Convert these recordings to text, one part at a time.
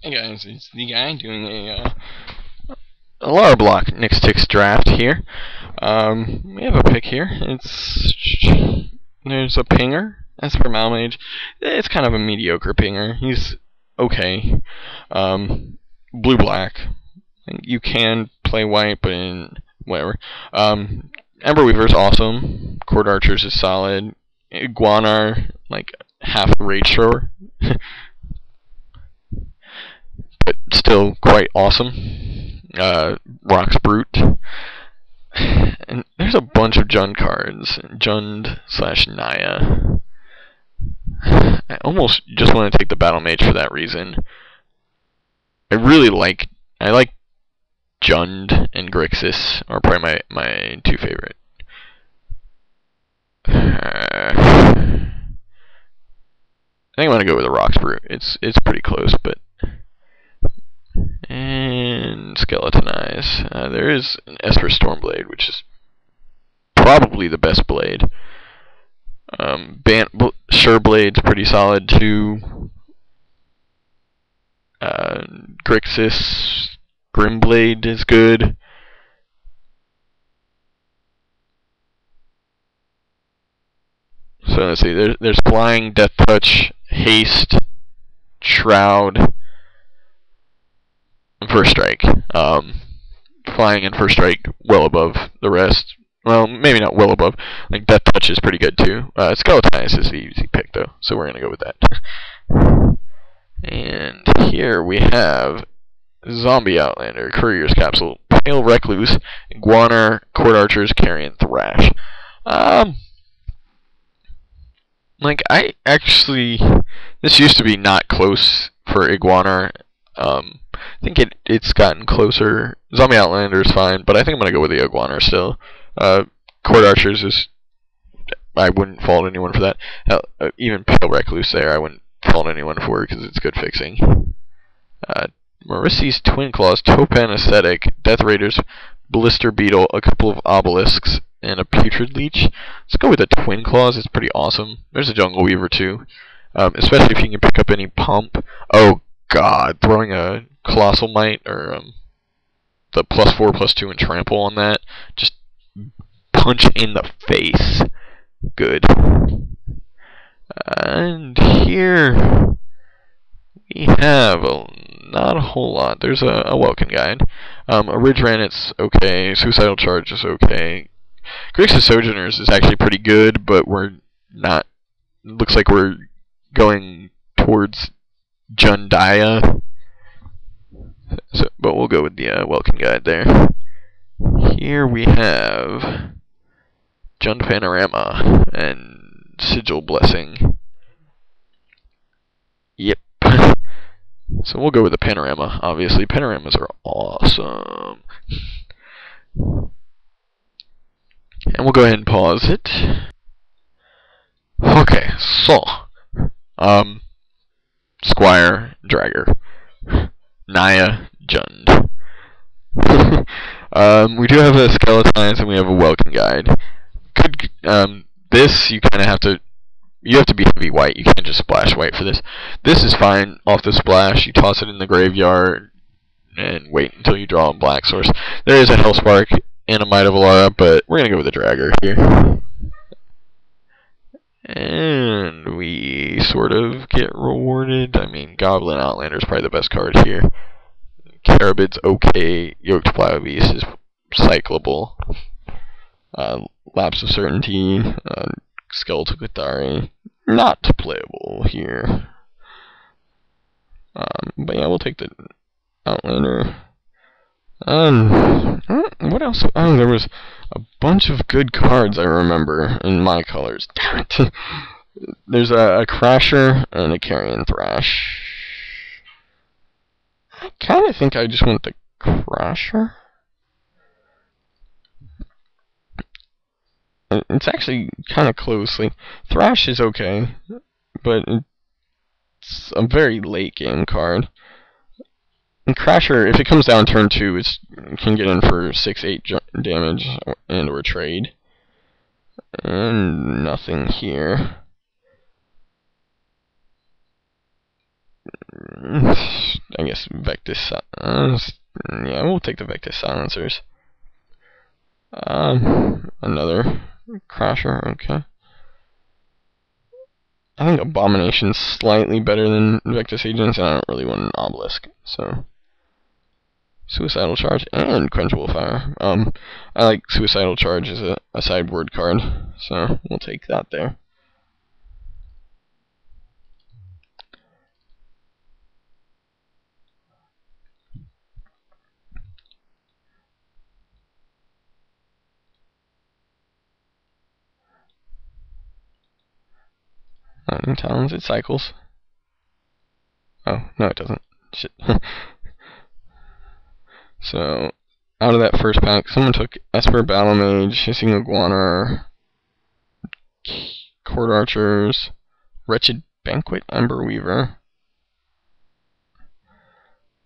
Hey guys, it's the guy doing a Alara block Nix-Tix draft here. We have a pick here. There's a pinger. As for Malmage, it's kind of a mediocre pinger. He's okay. Blue-black. You can play white, but in whatever. Ember Weaver's awesome. Cord Archers is solid. Iguanar, like half a rage thrower. But still quite awesome. Rock's Brute. And there's a bunch of Jund cards. Jund/Naya. I almost just want to take the Battle Mage for that reason. I like Jund and Grixis are probably my two favorite. I think I'm gonna go with the Rock's Brute. It's pretty close, but and Skeletonize. There is an Esper Stormblade, which is probably the best blade. Sureblade's pretty solid too. Grixis Grimblade is good. So let's see. There's Flying, Death Touch, Haste, Shroud, and First Strike. Flying and First Strike well above the rest. Well, maybe not well above. Like Death Touch is pretty good too. Skeletonize is the easy pick though, so we're gonna go with that. And here we have Zombie Outlander, Courier's Capsule, Pale Recluse, Iguanar, Cord Archers, Carrion, Thrash. Like this used to be not close for Iguanar. I think it's gotten closer. Zombie Outlander is fine, but I think I'm gonna go with the Iguanar still. Cord Archers is, I wouldn't fault anyone for that. Even Pale Recluse there, I wouldn't fault anyone for because it's good fixing. Marissy's Twin Claws, Topan Aesthetic, Death Raiders, Blister Beetle, a couple of Obelisks, and a Putrid Leech. Let's go with the Twin Claws. It's pretty awesome. There's a Jungle Weaver too, especially if you can pick up any pump. Oh God, throwing a Colossal Might or the +4/+2 and Trample on that, just punch in the face. Good. And here we have not a whole lot. There's a Welkin Guide. A Ridge Ranit's okay. Suicidal Charge is okay. Grixis Sojourners is actually pretty good, but we're not. Looks like we're going towards Jundaya. So, but we'll go with the Welkin Guide there. Here we have Jund Panorama and Sigil Blessing. Yep. So we'll go with the Panorama, obviously. Panoramas are awesome. And we'll go ahead and pause it. Okay, so Squire, Dragger, Naya, Jund. We do have a Skeletonize and we have a Welkin Guide. This you kind of have to. You have to be heavy white. You can't just splash white for this. This is fine off the splash. You toss it in the graveyard and wait until you draw a black source. There is a Hellspark and a Might of Alara, but we're gonna go with the Dragger here. And we sort of get rewarded. I mean, Goblin Outlander is probably the best card here. Carabid's okay. Yoked Plowbeast is cyclable. Lapse of Certainty. Skeletal Guathari, not playable here. But yeah, we'll take the Outlander. What else? Oh, there was a bunch of good cards I remember in my colors. Damn it! There's a Crasher and a Carrion Thrash. I kind of think I just want the Crasher. It's actually kind of close. Like, Thrash is okay, but it's a very late game card. And Crasher, if it comes down turn 2, it can get in for 6-8 damage and or trade. And nothing here. I guess Vectis. Yeah, we'll take the Vectis silencers. Another Crasher. Okay. I think Abomination's slightly better than Vectis Agents, and I don't really want an Obelisk, so Suicidal Charge and Quenchable Fire. I like Suicidal Charge as a sideboard card, so we'll take that there. Lightning Talons, it cycles. Oh, no it doesn't. Shit. So, out of that first pack, someone took Esper Battle Mage, Hissing Iguana, Court Archers, Wretched Banquet, Ember Weaver.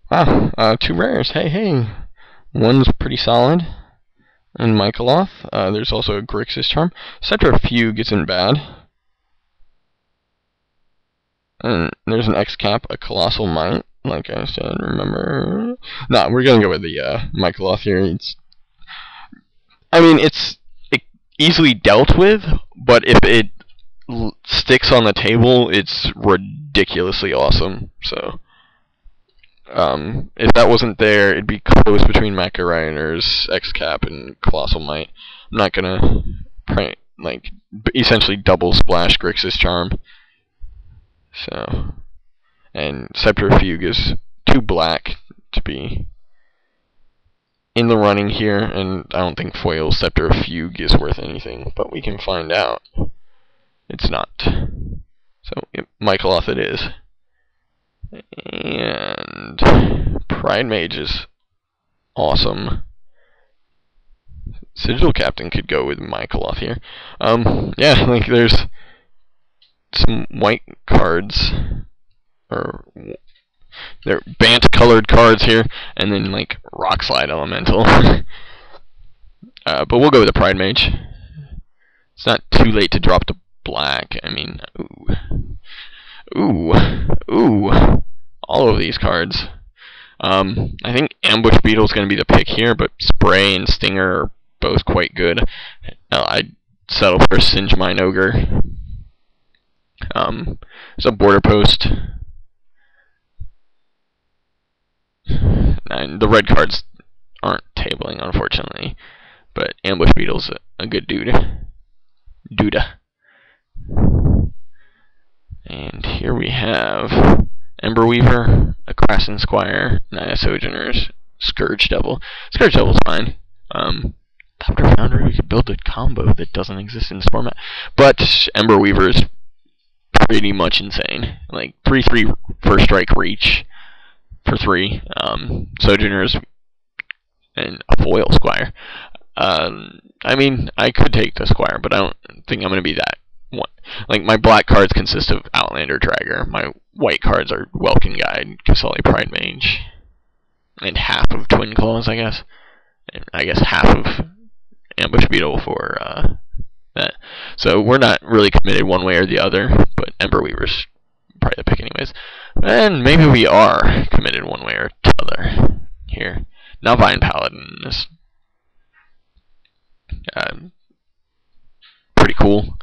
Wow, 2 rares. Hey. One's pretty solid. And Mycoloth. There's also a Grixis Charm. Scepter of Fugue isn't bad. And there's an X-Cap, a Colossal Might. Like I said, remember? Nah, we're gonna go with the Mycoloth here. It's easily dealt with, but if it sticks on the table, it's ridiculously awesome. So, if that wasn't there, it'd be close between Mecha Riders, X-Cap, and Colossal Might. I'm not gonna essentially double splash Grixis Charm. So, and Scepter of Fugue is too black to be in the running here, and I don't think foil Scepter of Fugue is worth anything, but we can find out. It's not. So, Mycoloth it is. And Pride Mage is awesome. Sigil Captain could go with Mycoloth here. Yeah, there's some white cards, or they're Bant colored cards here, and then Rock Slide Elemental. But we'll go with the Pride Mage. It's not too late to drop to black. Ooh, all of these cards. I think Ambush Beetle is going to be the pick here, but Spray and Stinger are both quite good. I'd settle for Singe Mine Ogre. There's a Border Post. And the red cards aren't tabling, unfortunately, but Ambush Beetle's a good duda. And here we have Ember Weaver, a Crassin Squire, Naya Sojourners, Scourge Devil. Scourge Devil's fine. Doctor Foundry, we could build a combo that doesn't exist in this format. But Ember Weaver is pretty much insane. 3/3 first strike reach for 3. Sojourners and a foil Squire. I could take the Squire, but I don't think I'm going to be that one. My black cards consist of Outlander Dragger. My white cards are Welkin Guide, Kasali Pride Mage, and half of Twin Claws, I guess. And I guess half of Ambush Beetle for that. So we're not really committed one way or the other, but Ember Weaver's probably the pick anyways. And maybe we are committed one way or the other here. Now Vine Paladin is pretty cool.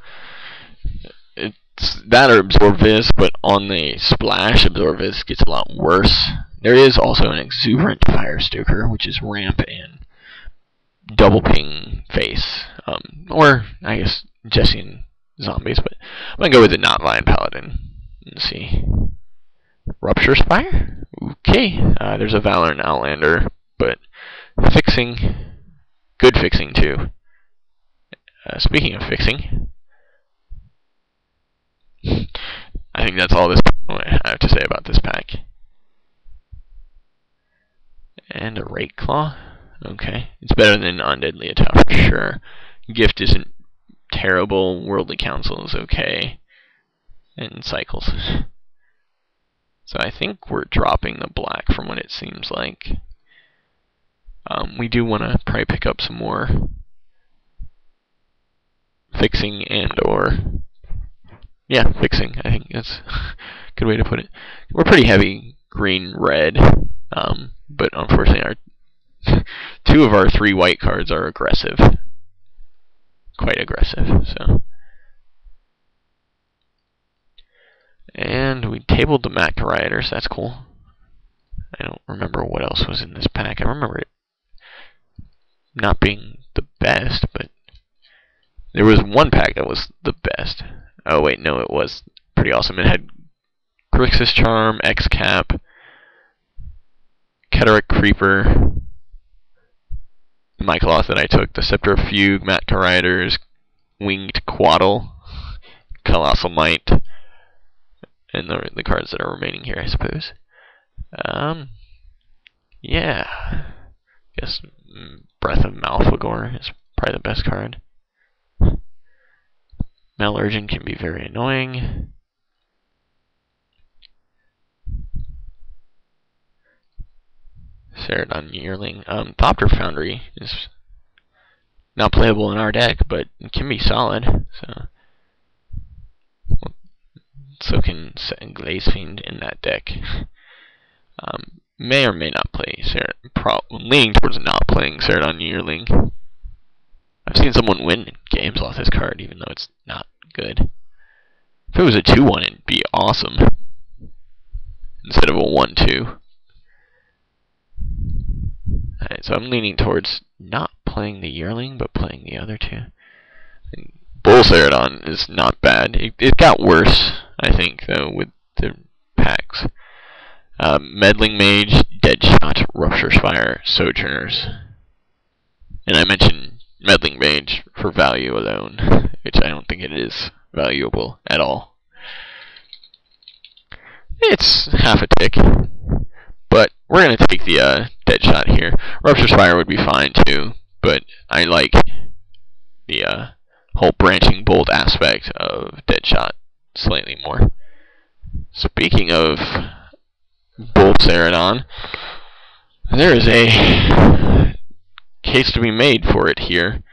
It's that or Absorb Viz, but on the splash, Absorb Viz gets a lot worse. There is also an Exuberant Firestoker, which is ramp and double ping face. Or, I guess, Jesse and zombies, but I'm going to go with the not Vine Paladin. Let's see. Rupture Spire? Okay. There's a Valorant Outlander, but fixing. Good fixing, too. Speaking of fixing, I think that's all I have to say about this pack. And a Rake Claw. Okay. It's better than Undead Leotard for sure. Gift isn't terrible. Worldly Council is okay. And Cycles. So I think we're dropping the black from what it seems like. We do want to probably pick up some more fixing fixing. I think that's a good way to put it. We're pretty heavy green red, but unfortunately our 2 of our 3 white cards are aggressive, quite aggressive. So, and we tabled the Mac Rioters. That's cool. I don't remember what else was in this pack. I remember it not being the best, but there was one pack that was the best. Oh wait, no, it was pretty awesome. It had Grixis Charm, X-Cap, Cataract Creeper, Mycoloth that I took, the Scepter of Fugue, Matka Riders, Winged Quaddle, Colossal Might, and the cards that are remaining here, I suppose. Yeah. Guess Breath of Malfagor is probably the best card. Malurgin can be very annoying. Ceradon Yearling. Thopter Foundry is not playable in our deck, but it can be solid. So can Glaze Fiend in that deck. May or may not play leaning towards not playing Ceradon Yearling. I've seen someone win games off this card, even though it's not good. If it was a 2-1, it'd be awesome. Instead of a 1-2. Alright, so I'm leaning towards not playing the Yearling, but playing the other 2. Bull Ceradon is not bad. It got worse, I think, though, with the packs. Meddling Mage, Deadshot, Rupture Spire, Sojourners. And I mentioned Meddling Mage for value alone, which I don't think it is valuable at all. It's half a tick, but we're going to take the Deadshot here. Rupture Spire would be fine too, but I like the whole Branching Bolt aspect of Deadshot slightly more. Speaking of Bull Ceradon, there is a case to be made for it here.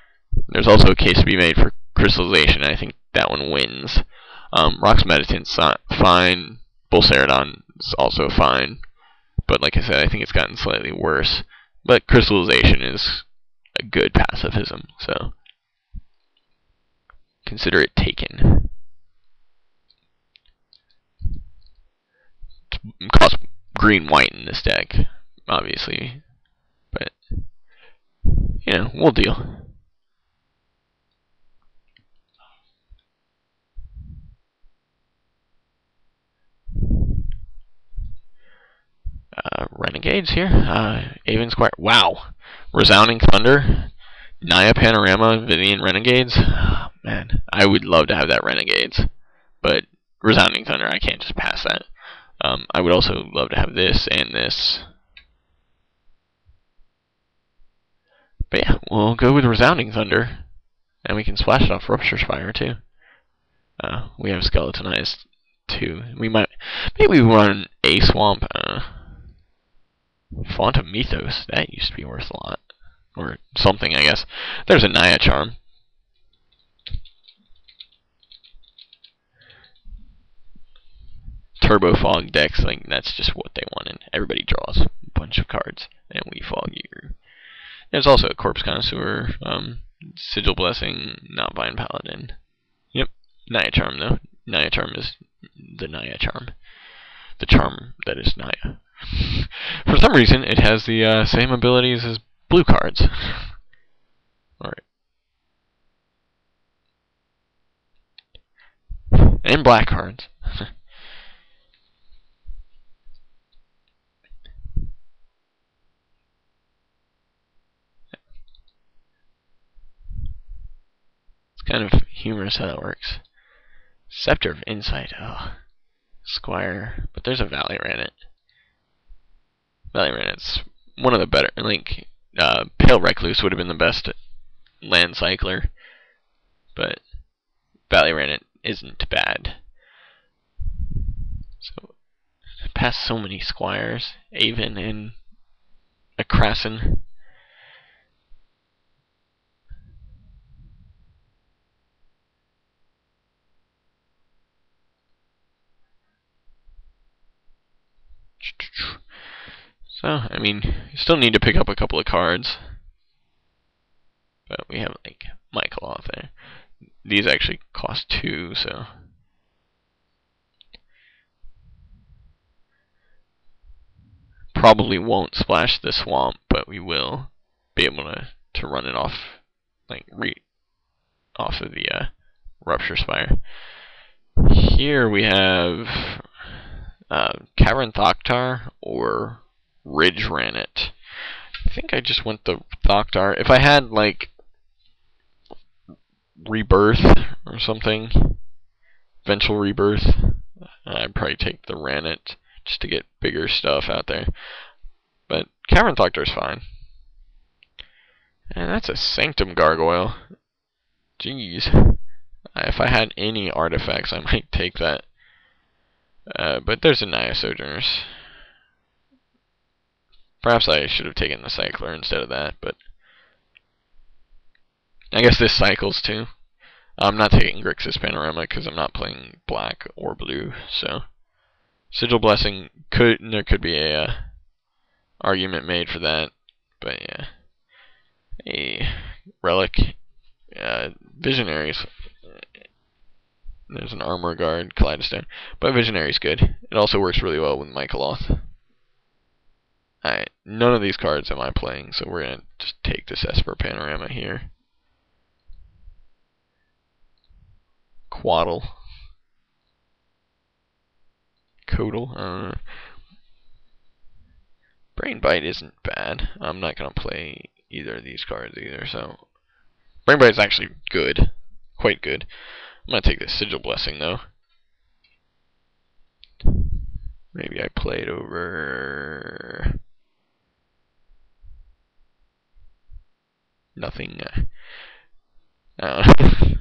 There's also a case to be made for Crystallization. I think that one wins. Rock's Meditant's fine. Bull Ceradon is also fine. But like I said, I think it's gotten slightly worse. But Crystallization is a good pacifism, so consider it taken. It costs green-white in this deck, obviously. But, you know, we'll deal. Renegades here. Avon Squire. Wow. Resounding Thunder. Naya Panorama. Vivian Renegades. Oh, man, I would love to have that Renegades. But Resounding Thunder, I can't just pass that. I would also love to have this and this. But yeah, we'll go with Resounding Thunder. And we can splash it off Rupture Spire too. We have Skeletonized too. Maybe we run a Swamp. Font of Mythos. That used to be worth a lot. Or something, I guess. There's a Naya Charm. Turbo Fog decks, like, that's just what they wanted. Everybody draws a bunch of cards, and we fog you. There's also a Corpse Connoisseur, Sigil Blessing, Not Vine Paladin. Yep, Naya Charm, though. Naya Charm is the Naya Charm. The charm that is Naya. For some reason, it has the same abilities as blue cards. Alright. And black cards. It's kind of humorous how that works. Scepter of Insight. Oh. Squire. But there's a Valley Ranet. Valley Ranet's one of the better. Like, Pale Recluse would have been the best land cycler. But Valley Ranet isn't bad. So, past so many Squires. Avon and a Krasin. So, I mean, you still need to pick up a couple of cards. But we have, like, Michael out there. These actually cost 2, so... Probably won't splash the swamp, but we will be able to run it off, like, off of the Rupture Spire. Here we have Cavern Thoktar or Ridge Ranit. I think I just went the Thoktar. If I had, like, Rebirth or something, Eventual Rebirth, I'd probably take the Ranit just to get bigger stuff out there. But Cavern Thoktar's fine. And that's a Sanctum Gargoyle. Jeez. If I had any artifacts, I might take that. But there's a Naya Sojourners. Perhaps I should have taken the Cycler instead of that, but I guess this cycles too. I'm not taking Grixis Panorama because I'm not playing black or blue, so Sigil Blessing there could be a argument made for that, but yeah, a Relic, Visionaries. There's an Armor Guard, Kaleidostone, but Visionary's good. It also works really well with Michaeloth. Alright, none of these cards am I playing, so we're gonna just take this Esper Panorama here. Quaddle. Codal. Brain Bite isn't bad. I'm not gonna play either of these cards either, so Brain Bite is actually good. Quite good. I'm gonna take this Sigil Blessing though. Maybe I play it over nothing. I don't know.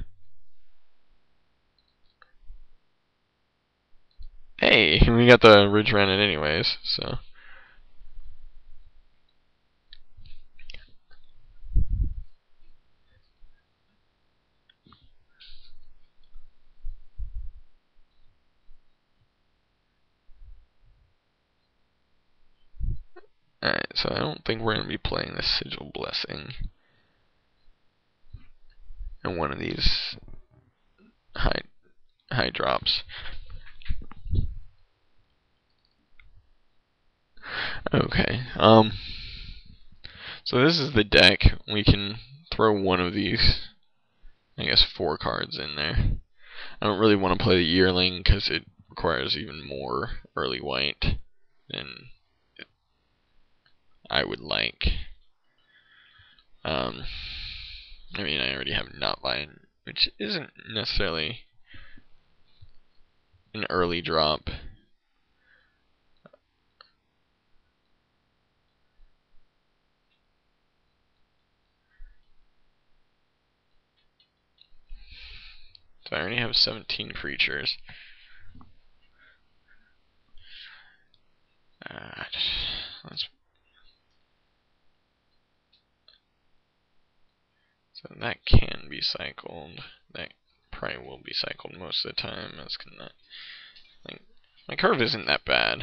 Hey, we got the Ridge Ranit anyways, so. Alright, so I don't think we're going to be playing the Sigil Blessing in one of these high drops. Okay, so this is the deck. We can throw one of these, I guess 4 cards in there. I don't really want to play the Yearling because it requires even more early white than I would like. I mean, I already have Knotline, which isn't necessarily an early drop. So I already have 17 creatures. So that can be cycled. That probably will be cycled most of the time. That's gonna, like, my curve isn't that bad.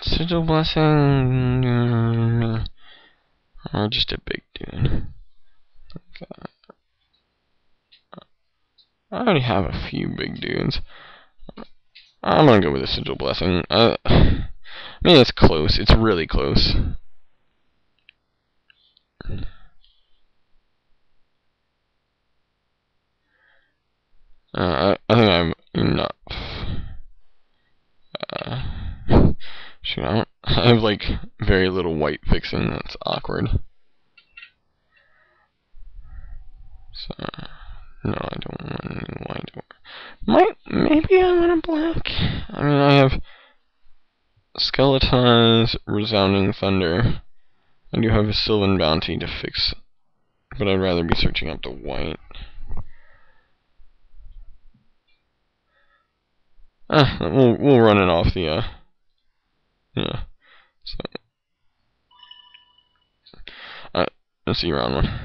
Sigil Blessing, or just a big dude. I already have a few big dudes. I'm gonna go with a Sigil Blessing. I mean, it's close. It's really close. I think I'm enough. Shoot, I have like very little white fixing. That's awkward. So no, I don't want any white. Maybe I want a black. I mean, I have Skeletize Resounding Thunder. I do have a Sylvan Bounty to fix, but I'd rather be searching up the white. We'll run it off the yeah. So let's see round one.